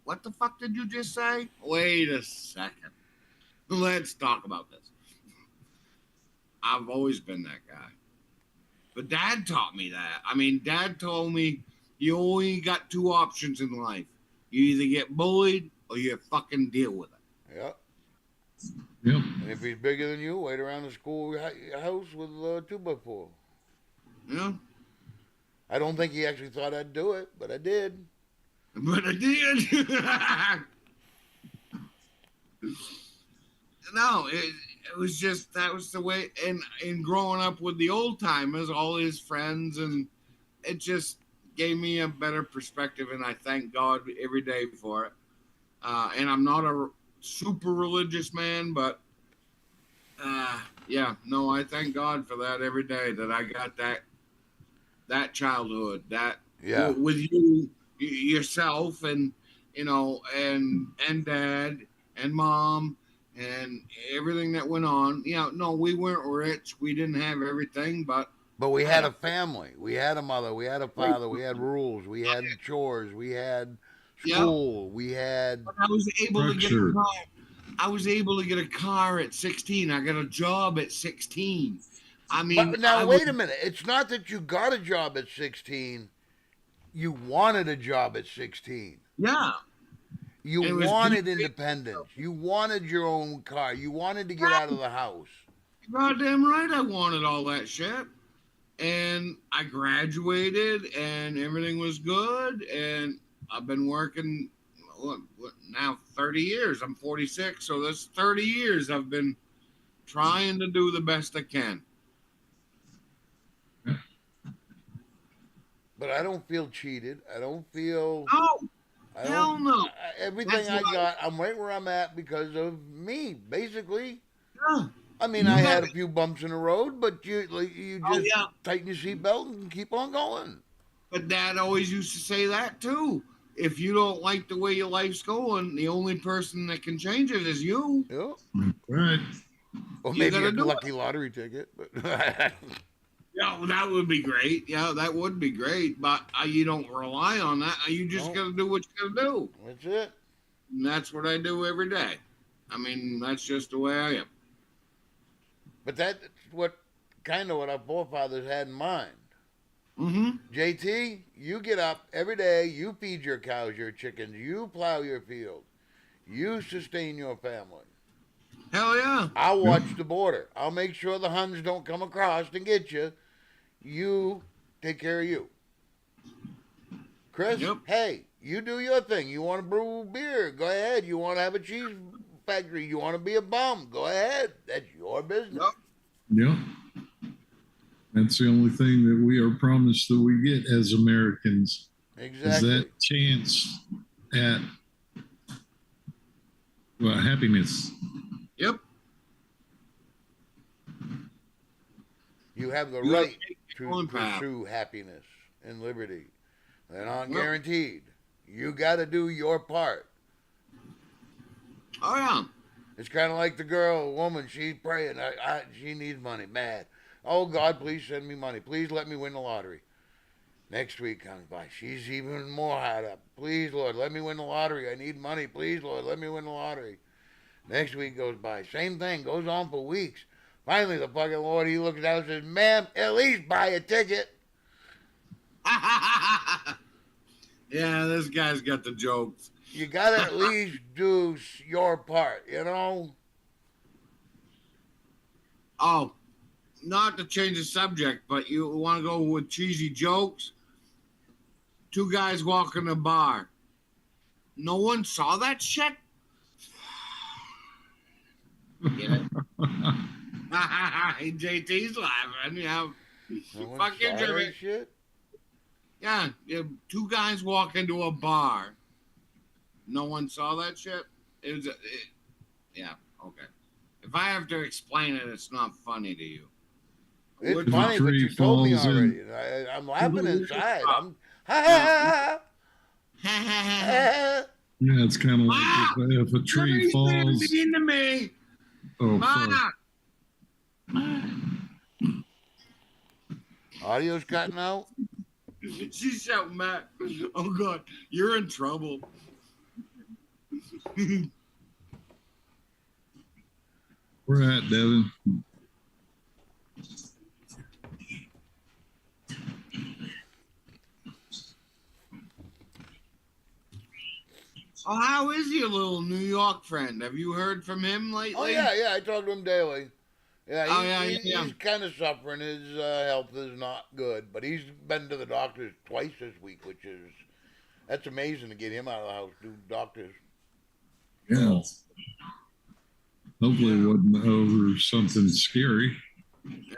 What the fuck did you just say? Wait a second. Let's talk about this. I've always been that guy. But Dad taught me that. I mean, Dad told me you only got two options in life. You either get bullied or you fucking deal with it. Yep. Yep. And if he's bigger than you, wait around the school house with a 2x4. Yeah. I don't think he actually thought I'd do it, but I did. But I did. No, it was just, that was the way. And growing up with the old timers, all his friends, and it just gave me a better perspective. And I thank God every day for it. And I'm not a super religious man, but yeah, no, I thank God for that every day, that I got that childhood, that with you yourself, and and Dad and Mom and everything that went on. No, we weren't rich, we didn't have everything, but we had a family, we had a mother, we had a father, we had rules, we had chores, we had school, we had. I was able to get a car. I was able to get a car at 16. I got a job at 16. I mean, but now wait a minute. It's not that you got a job at 16. You wanted a job at 16. Yeah. You wanted independence. You wanted your own car. You wanted to get out of the house. Goddamn right I wanted all that shit. And I graduated and everything was good. And I've been working now 30 years. I'm 46. So that's 30 years I've been trying to do the best I can. But I don't feel cheated. I don't feel. No. Hell no. Everything I got, I'm right where I'm at because of me, basically. Yeah. I mean, I had a few bumps in the road, but you just tighten your seatbelt and keep on going. But Dad always used to say that too. If you don't like the way your life's going, the only person that can change it is you. Yep. Right. Or maybe a lucky lottery ticket. But yeah, well, that would be great. Yeah, that would be great. But you don't rely on that. You just got to do what you got to do. That's it. And that's what I do every day. I mean, that's just the way I am. But that's what our forefathers had in mind. Mm-hmm. JT, you get up every day, you feed your cows, your chickens, you plow your field, you sustain your family. Hell yeah. I'll watch the border. I'll make sure the Huns don't come across and get you. You take care of you. Chris, hey, you do your thing. You want to brew beer, go ahead. You want to have a cheese factory. You want to be a bum? Go ahead. That's your business. Yep. Yep. That's the only thing that we are promised that we get as Americans Exactly. is that chance at happiness. Yep. You have the You have right to pursue happiness and liberty. They're not guaranteed. You got to do your part. Oh yeah. It's kind of like the girl, woman. She's praying. She needs money, mad. Oh God, please send me money. Please let me win the lottery. Next week comes by. She's even more hot up. Please, Lord, let me win the lottery. I need money. Please, Lord, let me win the lottery. Next week goes by. Same thing. Goes on for weeks. Finally, the fucking Lord, he looks down and says, ma'am, at least buy a ticket. Yeah, this guy's got the jokes. You got to at least do your part, you know? Oh, not to change the subject, but you want to go with cheesy jokes? Two guys walk in a bar. No one saw that shit? Get it? JT's laughing. Yeah. No one Fuck you, saw Jimmy. that shit? Yeah, two guys walk into a bar. No one saw that shit? Yeah, okay. If I have to explain it, it's not funny to you. It's funny, but you told me already. I'm laughing inside. I'm ha ha. Yeah, it's kind of like if a tree falls. Into me. Oh, Audio's cutting out. She's shouting back. Oh God, you're in trouble. Where at, Devin? Oh, how is your little New York friend? Have you heard from him lately? Oh yeah, I talk to him daily. Yeah, he's kind of suffering. His health is not good, but he's been to the doctors twice this week, that's amazing to get him out of the house, do doctors. Yeah. Hopefully it wasn't over something scary.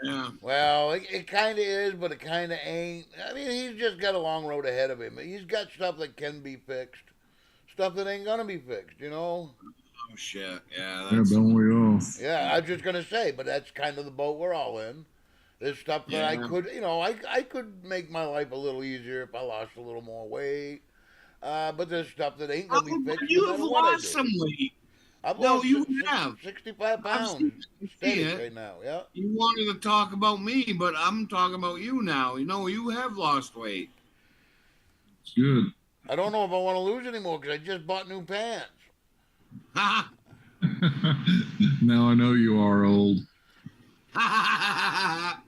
Yeah. Well, it kind of is, but it kind of ain't. I mean, he's just got a long road ahead of him. He's got stuff that can be fixed, stuff that ain't gonna be fixed, you know? Oh, shit. Yeah, Yeah, don't we all? Yeah, I was just gonna say, but that's kind of the boat we're all in. There's stuff that I could, I could make my life a little easier if I lost a little more weight. But there's stuff that ain't gonna be fixed. You no have matter what I lost do. some weight. I've No, lost you have. 65 pounds steady right now. Yeah. You wanted to talk about me, but I'm talking about you now. You have lost weight. It's good. I don't know if I want to lose anymore because I just bought new pants. Ha Now I know you are old. ha.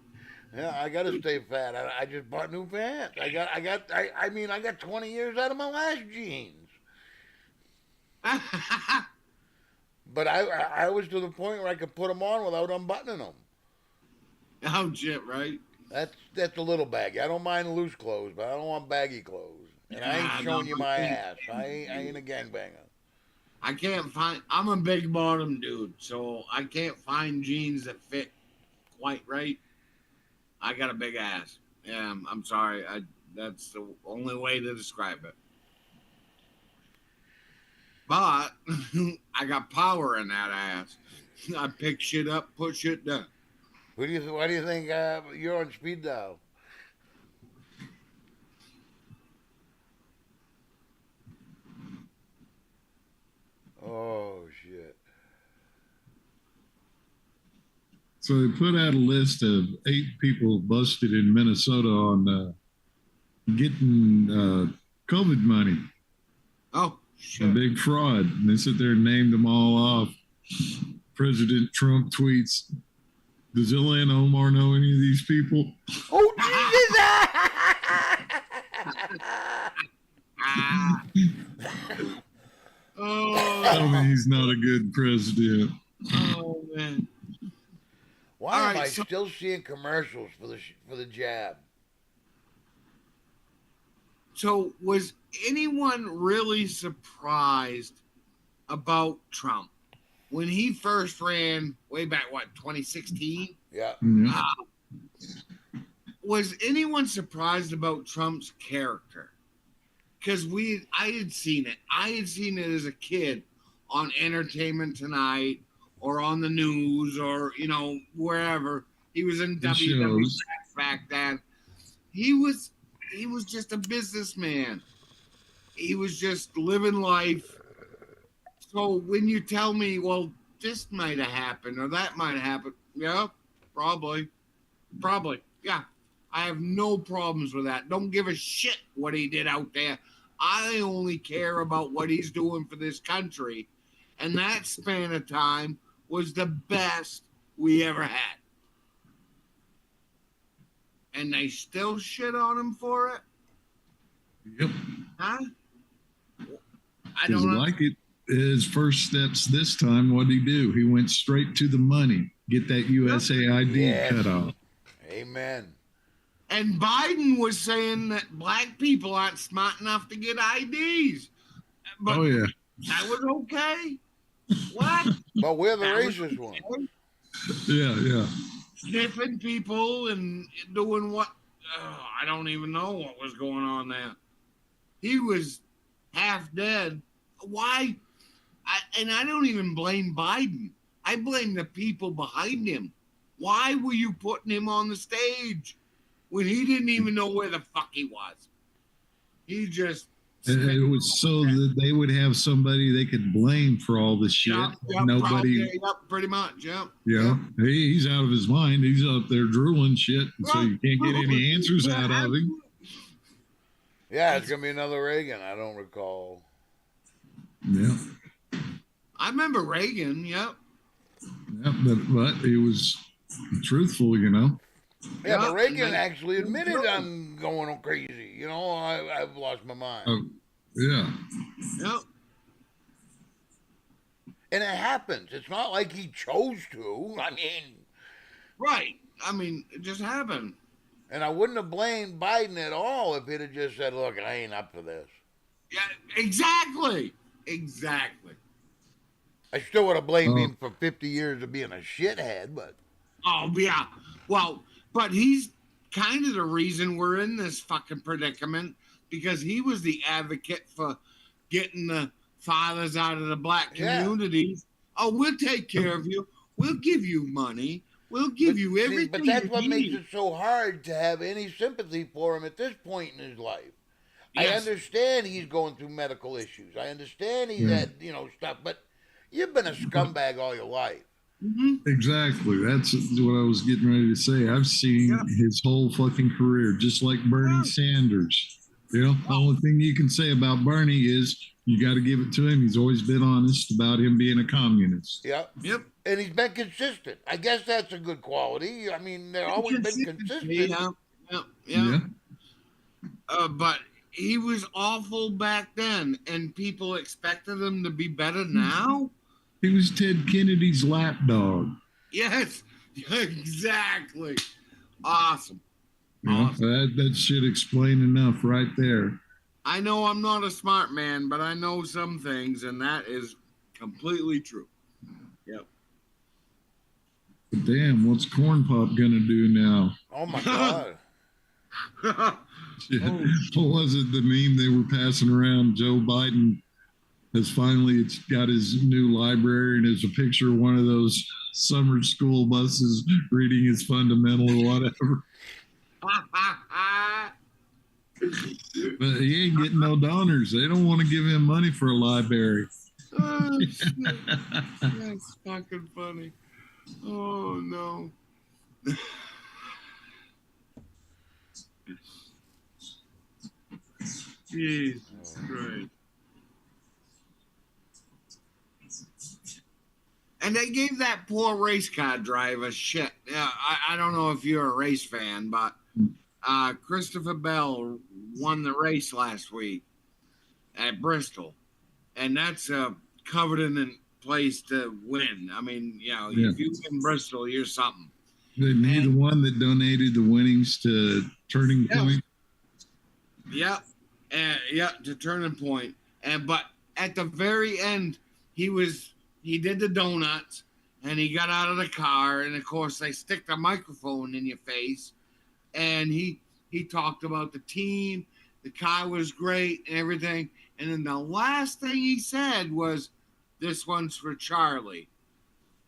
Yeah, I gotta stay fat. I just bought new pants. I got 20 years out of my last jeans. But I was to the point where I could put them on without unbuttoning them. Oh shit! Right. That's a little baggy. I don't mind loose clothes, but I don't want baggy clothes. And I ain't showing you my ass. I ain't a gangbanger. I can't find. I'm a big bottom dude, so I can't find jeans that fit quite right. I got a big ass. Yeah, I'm sorry. That's the only way to describe it. But I got power in that ass. I pick shit up, put shit down. Why do you think you're on speed dial? Oh shit! So they put out a list of 8 people busted in Minnesota on getting COVID money. Oh A shit! big fraud. And they sit there and named them all off. President Trump tweets, does Ilhan Omar know any of these people? Oh Jesus! Tell me he's not a good president. Oh man! Why am I still seeing commercials for the jab? So was anyone really surprised about Trump? when he first ran way back, 2016? Yeah. Yeah. Was anyone surprised about Trump's character? Because I had seen it. I had seen it as a kid on Entertainment Tonight or on the news or, wherever. He was in WWE back then. He was just a businessman. He was just living life. So when you tell me, well, this might have happened or that might have happened, yeah, probably. Yeah. I have no problems with that. Don't give a shit what he did out there. I only care about what he's doing for this country. And that span of time was the best we ever had. And they still shit on him for it? Yep. Huh? I Because don't know. like it, his first steps this time, what did he do? He went straight to the money. Get that USAID Yes. cut off. Amen. And Biden was saying that black people aren't smart enough to get IDs. But Oh, yeah. that was okay? What? But we're the That was racist one. okay? Yeah. Sniffing people and doing what? I don't even know what was going on there. He was half dead. Why? And I don't even blame Biden. I blame the people behind him. Why were you putting him on the stage when he didn't even know where the fuck he was? He just... It was so that they would have somebody they could blame for all the shit. Yep, Nobody... pretty much, yep. Yeah, he's out of his mind. He's up there drooling shit, so you can't get any answers out of him. Yeah, it's going to be another Reagan. I don't recall. Yeah. I remember Reagan, yep. Yeah, but he was truthful, Yeah, but Reagan actually admitted I'm going crazy. I've lost my mind. Oh, yeah. Yep. And it happens. It's not like he chose to. I mean... Right. I mean, it just happened. And I wouldn't have blamed Biden at all if he'd have just said, look, I ain't up for this. Yeah, exactly. Exactly. I still would have blamed him for 50 years of being a shithead, but... Oh, yeah. Well, but he's kind of the reason we're in this fucking predicament, because he was the advocate for getting the fathers out of the black communities. Yeah. Oh, we'll take care of you. We'll give you money. We'll give you everything. But that's what makes it so hard to have any sympathy for him at this point in his life. Yes. I understand he's going through medical issues. I understand he's had, stuff, but you've been a scumbag all your life. Mm-hmm. Exactly. That's what I was getting ready to say. I've seen his whole fucking career, just like Bernie Sanders. The only thing you can say about Bernie is you got to give it to him. He's always been honest about him being a communist. Yep. And he's been consistent. I guess that's a good quality. I mean, they've always been consistent. Yeah. But he was awful back then, and people expected him to be better now. He was Ted Kennedy's lapdog. Yes, exactly. Awesome. That should explain enough right there. I know I'm not a smart man, but I know some things, and that is completely true. Yep. But damn, what's Corn Pop gonna do now? Oh my God. What was it, the meme they were passing around? Joe Biden has finally got his new library, and it's a picture of one of those summer school buses reading his fundamental or whatever. But he ain't getting no donors. They don't want to give him money for a library. Oh, that's fucking funny. Oh, no. Jesus Christ. And they gave that poor race car driver shit. Yeah, I don't know if you're a race fan, but Christopher Bell won the race last week at Bristol. And that's a coveted place to win. I mean, if you win Bristol, you're something. Isn't he the one that donated the winnings to Turning Point? Yep. To Turning Point. But at the very end, he he did the donuts, and he got out of the car, and of course they stick the microphone in your face, and he talked about the team, the car was great and everything, and then the last thing he said was, "This one's for Charlie,"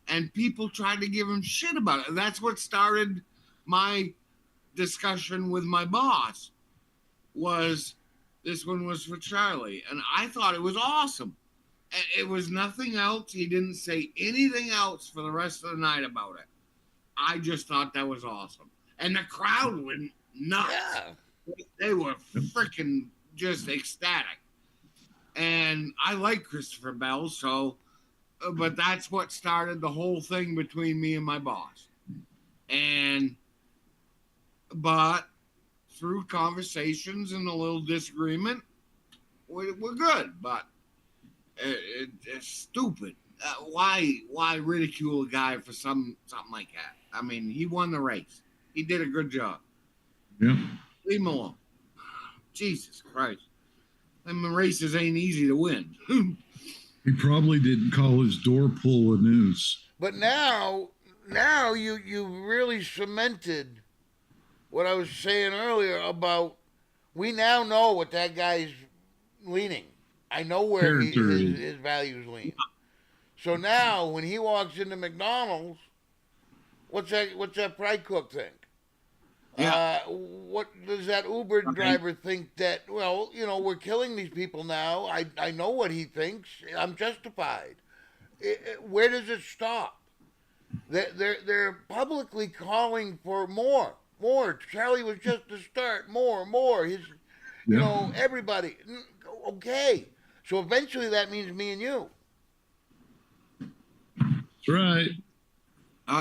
and people tried to give him shit about it. And that's what started my discussion with my boss. Was this one was for Charlie, and I thought it was awesome. It was nothing else. He didn't say anything else for the rest of the night about it. I just thought that was awesome. And the crowd went nuts. Yeah. They were freaking just ecstatic. And I like Christopher Bell, so, but that's what started the whole thing between me and my boss. But through conversations and a little disagreement, we're good. But it's stupid. Why ridicule a guy for something like that? I mean, he won the race. He did a good job. Yeah. Leave him alone. Jesus Christ. And the races ain't easy to win. He probably didn't call his door pull a noose. But now you really cemented what I was saying earlier about we now know what that guy's leaning. I know where his values lean. So now when he walks into McDonald's, what's that fry cook think? Yeah. What does that Uber driver think that, well, we're killing these people now. I know what he thinks. I'm justified. Where does it stop? They're publicly calling for more. Charlie was just the start. More. Everybody. Okay. So eventually that means me and you. That's right.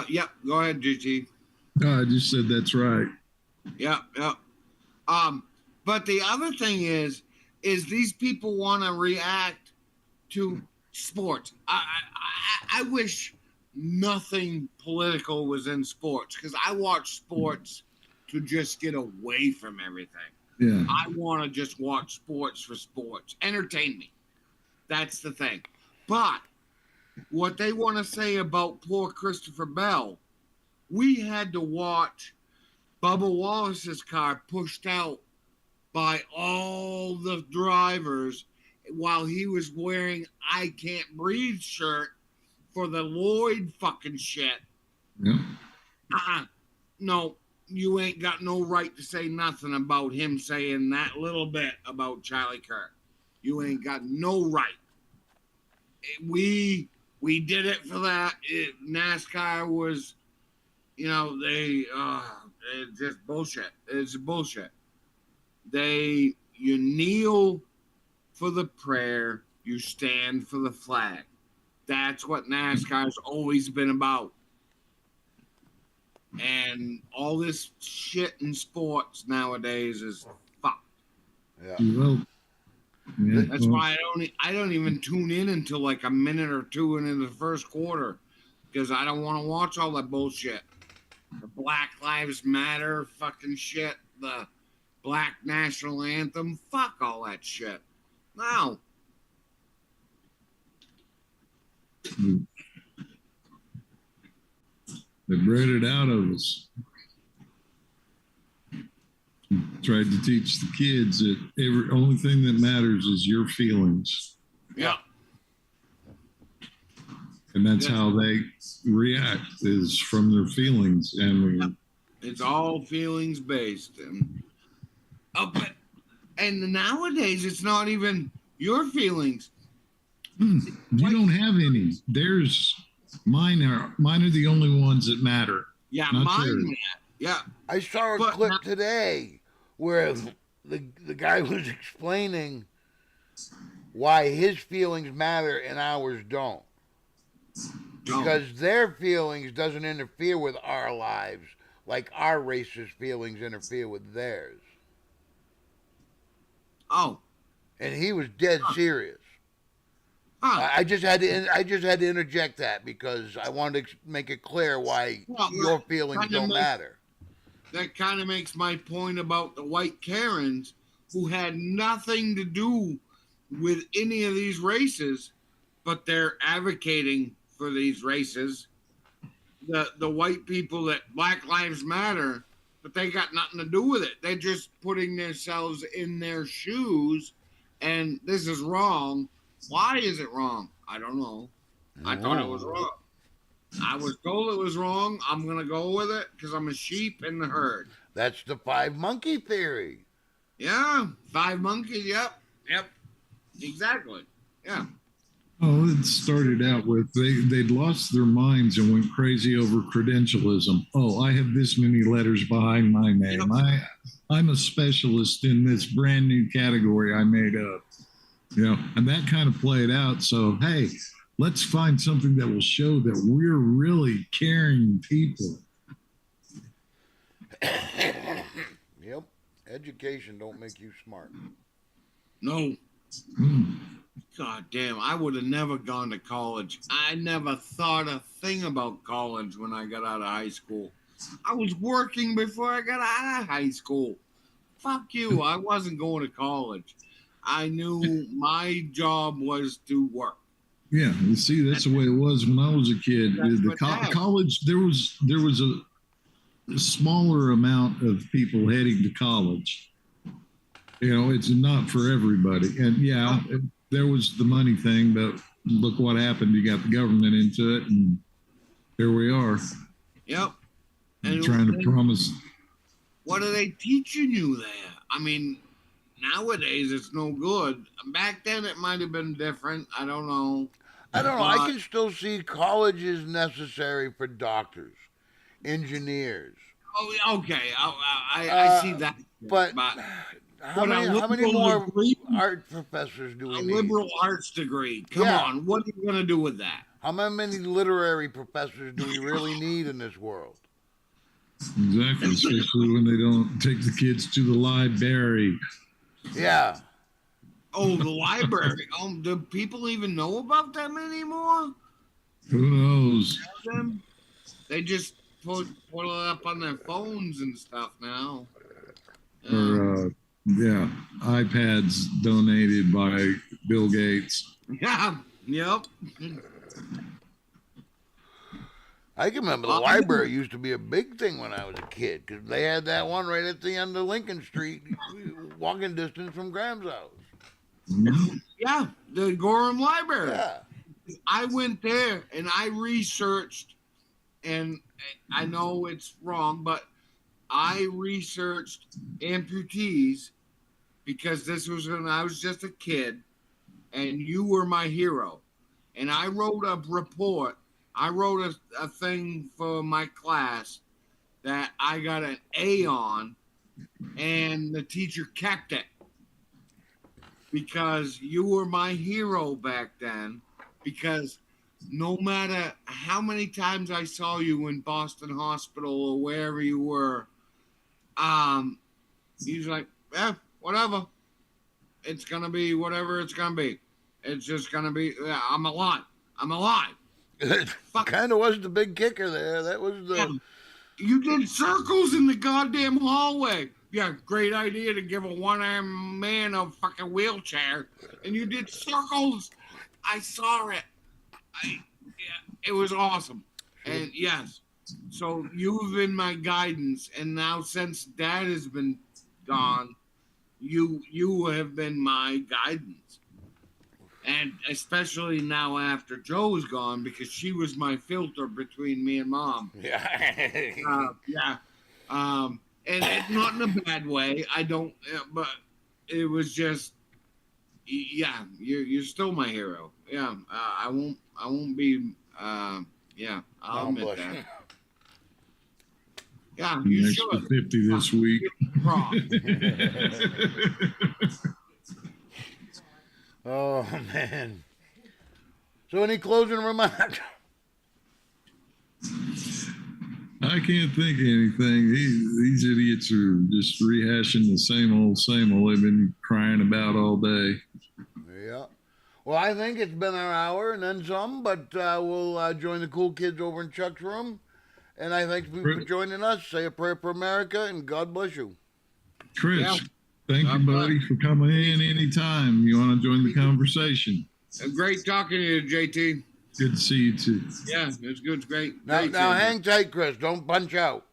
Yeah, go ahead, GT. I just said that's right. Yeah. But the other thing is these people want to react to sports. I wish nothing political was in sports, because I watch sports to just get away from everything. Yeah. I want to just watch sports for sports. Entertain me. That's the thing. But what they want to say about poor Christopher Bell, we had to watch Bubba Wallace's car pushed out by all the drivers while he was wearing "I Can't Breathe" shirt for the Lloyd fucking shit. Yeah. No, you ain't got no right to say nothing about him saying that little bit about Charlie Kirk. You ain't got no right. We did it for that. NASCAR was, it's just bullshit. It's bullshit. You kneel for the prayer, you stand for the flag. That's what NASCAR's always been about. And all this shit in sports nowadays is fucked. Yeah. Well, yeah, That's why I don't even tune in until like a minute or two into the first quarter, because I don't want to watch all that bullshit. The Black Lives Matter fucking shit, the Black National Anthem, fuck all that shit. No. They bred it out of us. Tried to teach the kids that only thing that matters is your feelings. Yeah. And that's how they react, is from their feelings. And it's all feelings based. And nowadays it's not even your feelings. You don't have any. Mine are the only ones that matter. Yeah, not mine. yours. Yeah. I saw a clip today where the guy was explaining why his feelings matter and ours don't. Because their feelings doesn't interfere with our lives like our racist feelings interfere with theirs. Oh. And he was dead serious. I just had to interject that because I wanted to make it clear why your feelings don't matter. That kind of makes my point about the white Karens, who had nothing to do with any of these races, but they're advocating for these races. The white people that Black Lives Matter, but they got nothing to do with it. They're just putting themselves in their shoes, and this is wrong. Why is it wrong? I don't know. I thought it was wrong. I was told it was wrong. I'm going to go with it because I'm a sheep in the herd. That's the 5 monkey theory. Yeah, 5 monkeys. Yep. Exactly. Yeah. Oh, it started out with they'd lost their minds and went crazy over credentialism. Oh, I have this many letters behind my name. I'm a specialist in this brand new category I made up. And that kind of played out. So, hey, let's find something that will show that we're really caring people. Yep. Education don't make you smart. No. God damn, I would have never gone to college. I never thought a thing about college when I got out of high school. I was working before I got out of high school. Fuck you. I wasn't going to college. I knew my job was to work. Yeah, you see, that's the way it was when I was a kid. College, there was a smaller amount of people heading to college. It's not for everybody. And there was the money thing, but look what happened. You got the government into it, and here we are. Yep. And trying to promise. What are they teaching you there? I mean, nowadays it's no good. Back then it might have been different. I don't know. I can still see college is necessary for doctors, engineers. Oh, okay. I see that. But how many more art professors do we need? A liberal arts degree. Come on. What are you going to do with that? How many literary professors do we really need in this world? Exactly, especially when they don't take the kids to the library. Yeah. Oh, the library. Do people even know about them anymore? Who knows? They just put it up on their phones and stuff now. Or iPads donated by Bill Gates. Yeah. Yep. I can remember the library used to be a big thing when I was a kid because they had that one right at the end of Lincoln Street, walking distance from Graham's house. Yeah, the Gorham Library. Yeah. I went there and I researched, and I know it's wrong, but I researched amputees because this was when I was just a kid, and you were my hero. And I wrote a report. I wrote a thing for my class that I got an A on, and the teacher kept it because you were my hero back then. Because no matter how many times I saw you in Boston Hospital or wherever you were, he was like, whatever. It's going to be whatever it's going to be. It's just going to be, I'm alive. I'm alive. Kind of was the big kicker there. That was the... Yeah. You did circles in the goddamn hallway. Yeah, great idea to give a one-armed man a fucking wheelchair. And you did circles. I saw it. It was awesome. And yes, so you've been my guidance. And now since Dad has been gone, you have been my guidance. And especially now after Joe's gone, because she was my filter between me and Mom. Yeah. And it's not in a bad way. I don't, but it was just, yeah, you're still my hero. Yeah. I won't be, I'll admit that. Yeah, you extra should. 50 this week. Oh, man. So any closing remarks? I can't think of anything. These idiots are just rehashing the same old they've been crying about all day. Yeah. Well, I think it's been our hour and then some, but we'll join the cool kids over in Chuck's room. And I thank you for joining us. Say a prayer for America, and God bless you. Chris, thank you, buddy, for coming in anytime you want to join the conversation. Great talking to you, JT. Good to see you too. Yeah, it's good. It's great. Now, Great now feeling. hang tight, Chris. Don't punch out.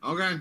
Okay.